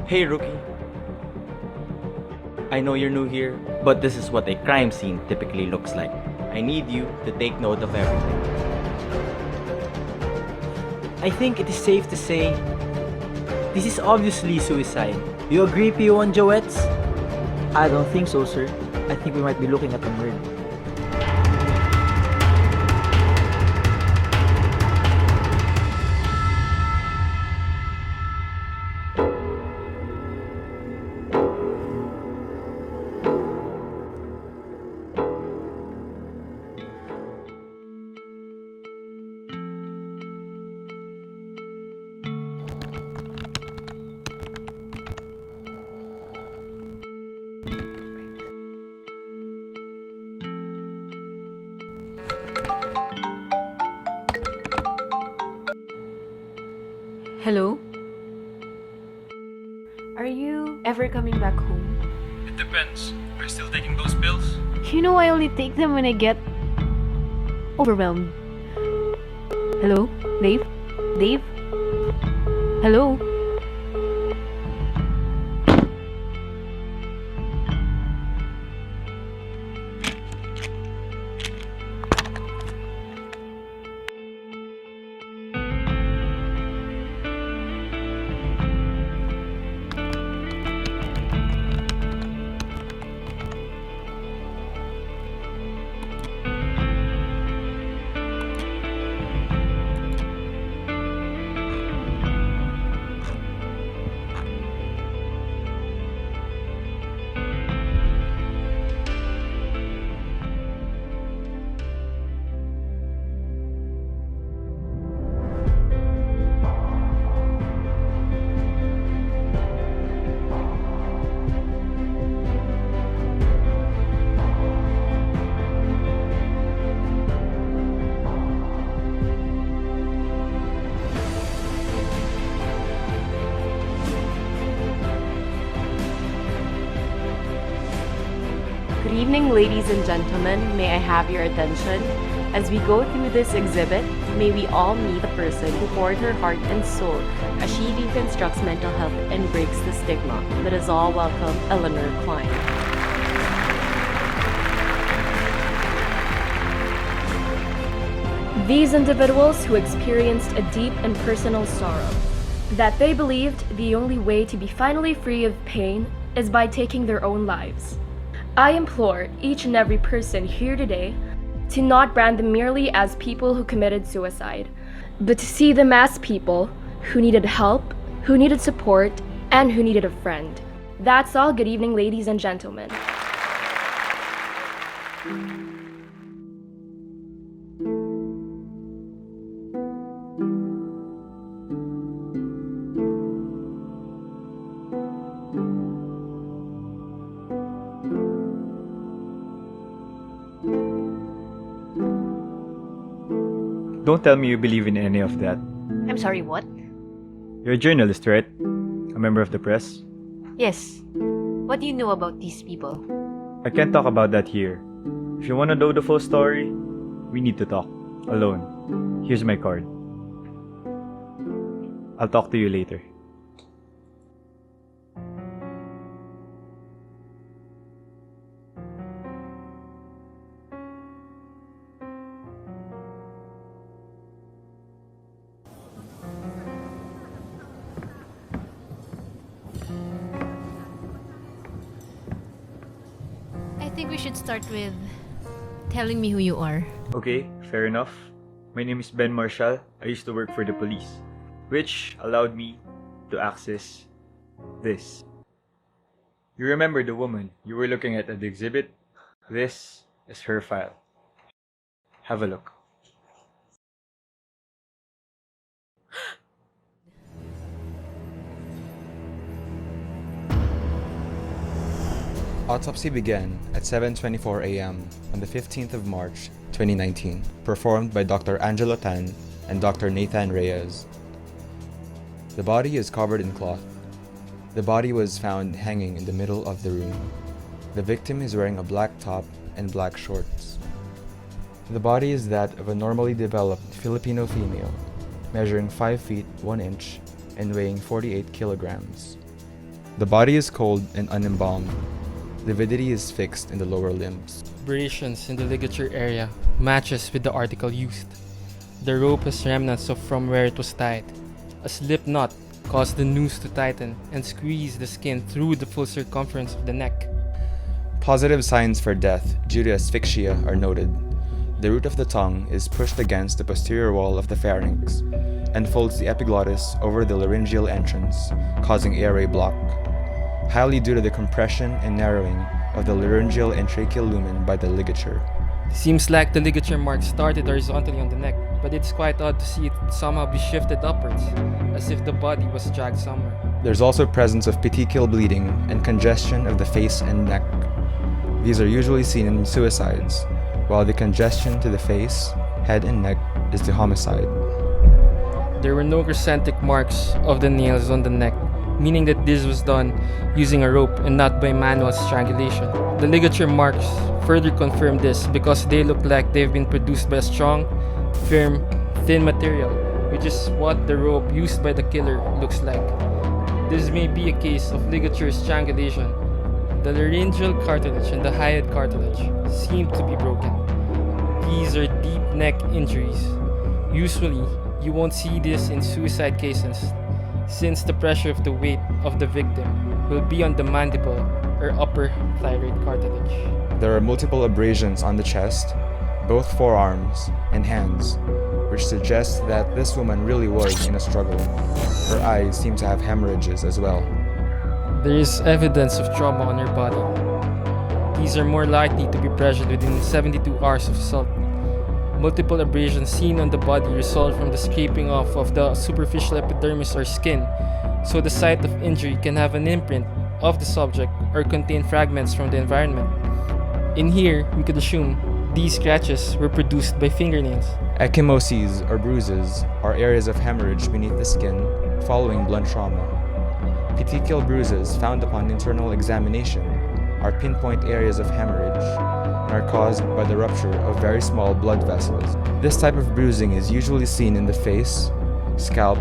Hey rookie, I know you're new here, but this is what a crime scene typically looks like. I need you to take note of everything. I think it is safe to say this is obviously suicide. You agree, P1 Joettes? I don't think so, sir. I think we might be looking at a murder. Hello? Are you ever coming back home? It depends. Are you still taking those pills? You know I only take them when I get overwhelmed. Hello? Dave? Dave? Hello? Good evening, ladies and gentlemen. May I have your attention? As we go through this exhibit, may we all meet a person who poured her heart and soul as she deconstructs mental health and breaks the stigma. Let us all welcome Eleanor Klein. These individuals who experienced a deep and personal sorrow, that they believed the only way to be finally free of pain is by taking their own lives. I implore each and every person here today to not brand them merely as people who committed suicide, but to see them as people who needed help, who needed support, and who needed a friend. That's all. Good evening, ladies and gentlemen. Don't tell me you believe in any of that. I'm sorry, what? You're a journalist, right? A member of the press? Yes. What do you know about these people? I can't talk about that here. If you want to know the full story, we need to talk. Alone. Here's my card. I'll talk to you later. I think we should start with telling me who you are. Okay, fair enough. My name is Ben Marshall. I used to work for the police, which allowed me to access this. You remember the woman you were looking at the exhibit? This is her file. Have a look. Autopsy began at 7:24 a.m. on the 15th of March, 2019, performed by Dr. Angelo Tan and Dr. Nathan Reyes. The body is covered in cloth. The body was found hanging in the middle of the room. The victim is wearing a black top and black shorts. The body is that of a normally developed Filipino female, measuring 5 feet 1 inch and weighing 48 kilograms. The body is cold and unembalmed. Lividity is fixed in the lower limbs. Abrasions in the ligature area matches with the article used. The rope has remnants of from where it was tied. A slip knot caused the noose to tighten and squeeze the skin through the full circumference of the neck. Positive signs for death due to asphyxia are noted. The root of the tongue is pushed against the posterior wall of the pharynx and folds the epiglottis over the laryngeal entrance, causing airway block, highly due to the compression and narrowing of the laryngeal and tracheal lumen by the ligature. Seems like the ligature mark started horizontally on the neck, but it's quite odd to see it somehow be shifted upwards, as if the body was dragged somewhere. There's also presence of petechial bleeding and congestion of the face and neck. These are usually seen in suicides, while the congestion to the face, head, and neck is the homicide. There were no crescentic marks of the nails on the neck, meaning that this was done using a rope and not by manual strangulation. The ligature marks further confirm this because they look like they've been produced by a strong, firm, thin material, which is what the rope used by the killer looks like. This may be a case of ligature strangulation. The laryngeal cartilage and the hyoid cartilage seem to be broken. These are deep neck injuries. Usually, you won't see this in suicide cases, since the pressure of the weight of the victim will be on the mandible or upper thyroid cartilage. There are multiple abrasions on the chest, both forearms and hands, which suggests that this woman really was in a struggle. Her eyes seem to have hemorrhages as well. There is evidence of trauma on her body. These are more likely to be pressured within 72 hours of assault. Multiple abrasions seen on the body result from the scraping off of the superficial epidermis or skin, so the site of injury can have an imprint of the subject or contain fragments from the environment. In here, we could assume these scratches were produced by fingernails. Ecchymoses or bruises are areas of hemorrhage beneath the skin following blunt trauma. Petechial bruises found upon internal examination are pinpoint areas of hemorrhage and are caused by the rupture of very small blood vessels. This type of bruising is usually seen in the face, scalp,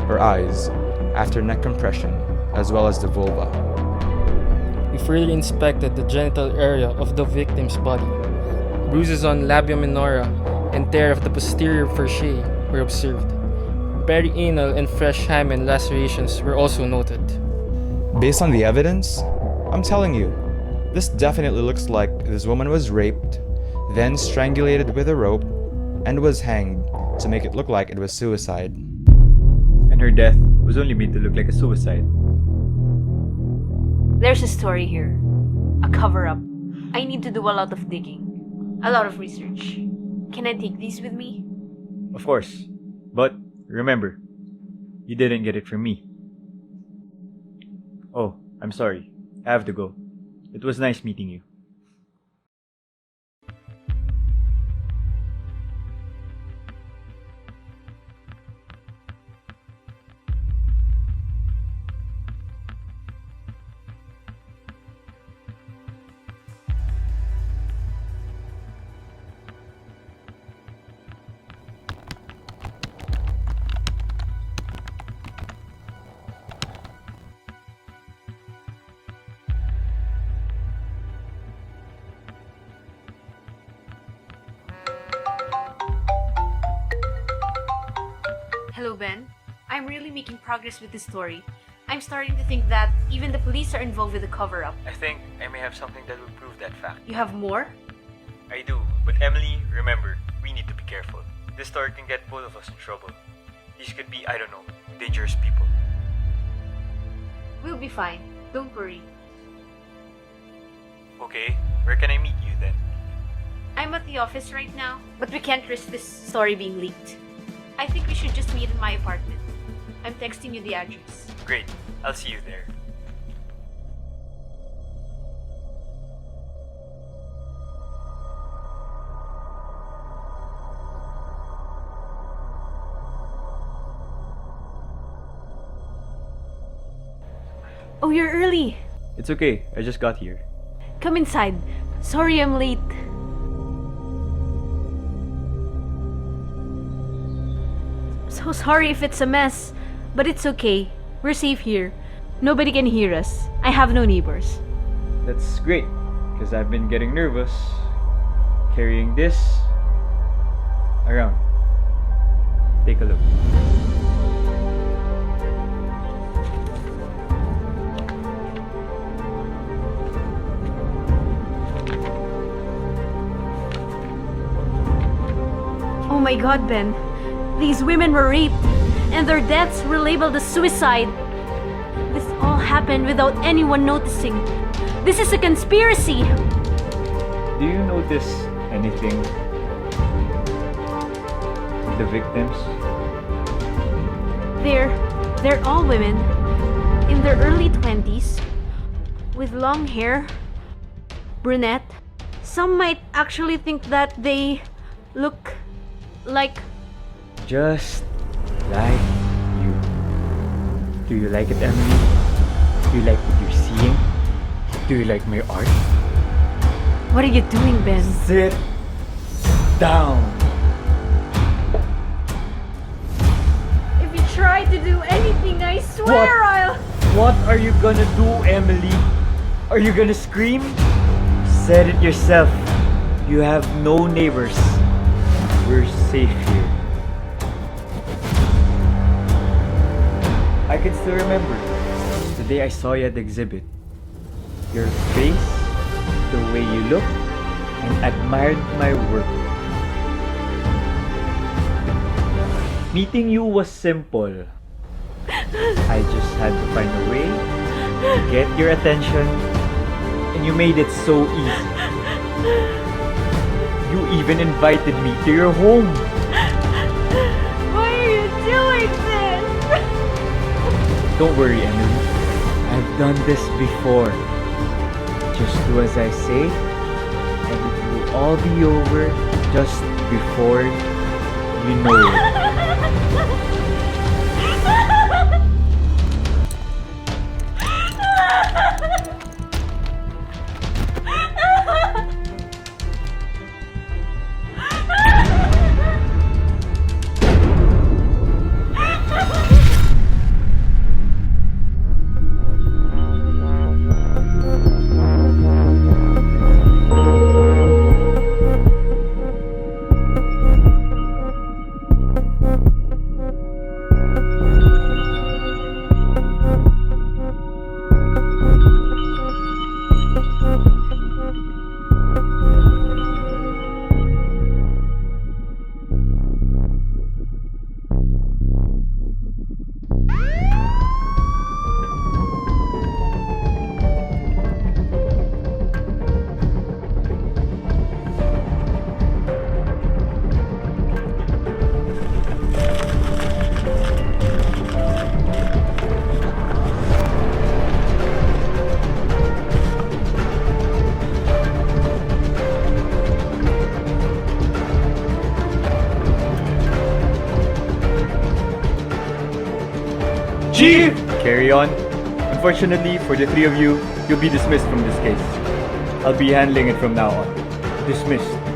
or eyes after neck compression, as well as the vulva. We further inspected the genital area of the victim's body. Bruises on labia minora and tear of the posterior furcae were observed. Perianal and fresh hymen lacerations were also noted. Based on the evidence, I'm telling you, this definitely looks like this woman was raped, then strangulated with a rope, and was hanged to make it look like it was suicide. And her death was only made to look like a suicide. There's a story here. A cover-up. I need to do a lot of digging. A lot of research. Can I take these with me? Of course. But remember, you didn't get it from me. Oh, I'm sorry. I have to go. It was nice meeting you. Hello, Ben. I'm really making progress with this story. I'm starting to think that even the police are involved with the cover-up. I think I may have something that will prove that fact. You have more? I do, but Emily, remember, we need to be careful. This story can get both of us in trouble. These could be, I don't know, dangerous people. We'll be fine. Don't worry. Okay, where can I meet you then? I'm at the office right now, but we can't risk this story being leaked. I think we should just meet in my apartment. I'm texting you the address. Great, I'll see you there. Oh, you're early. It's okay, I just got here. Come inside. Sorry I'm late. So sorry if it's a mess, but it's okay. We're safe here. Nobody can hear us. I have no neighbors. That's great, because I've been getting nervous carrying this around. Take a look. Oh my god, Ben. These women were raped, and their deaths were labeled as suicide. This all happened without anyone noticing. This is a conspiracy! Do you notice anything? The victims? They're all women in their early 20s with long hair, brunette. Some might actually think that they look like Just like you. Do you like it, Emily? Do you like what you're seeing? Do you like my art? What are you doing, Ben? Sit down. If you try to do anything, I swear I'll... What are you gonna do, Emily? Are you gonna scream? Said it yourself. You have no neighbors. We're safe here. I can still remember the day I saw you at the exhibit. Your face, the way you looked, and admired my work. Meeting you was simple. I just had to find a way to get your attention, and you made it so easy. You even invited me to your home. Why are you doing this? Don't worry, Emily. I've done this before. Just do as I say, and it will all be over just before you know it. Chief! Carry on. Unfortunately, for the three of you, you'll be dismissed from this case. I'll be handling it from now on. Dismissed.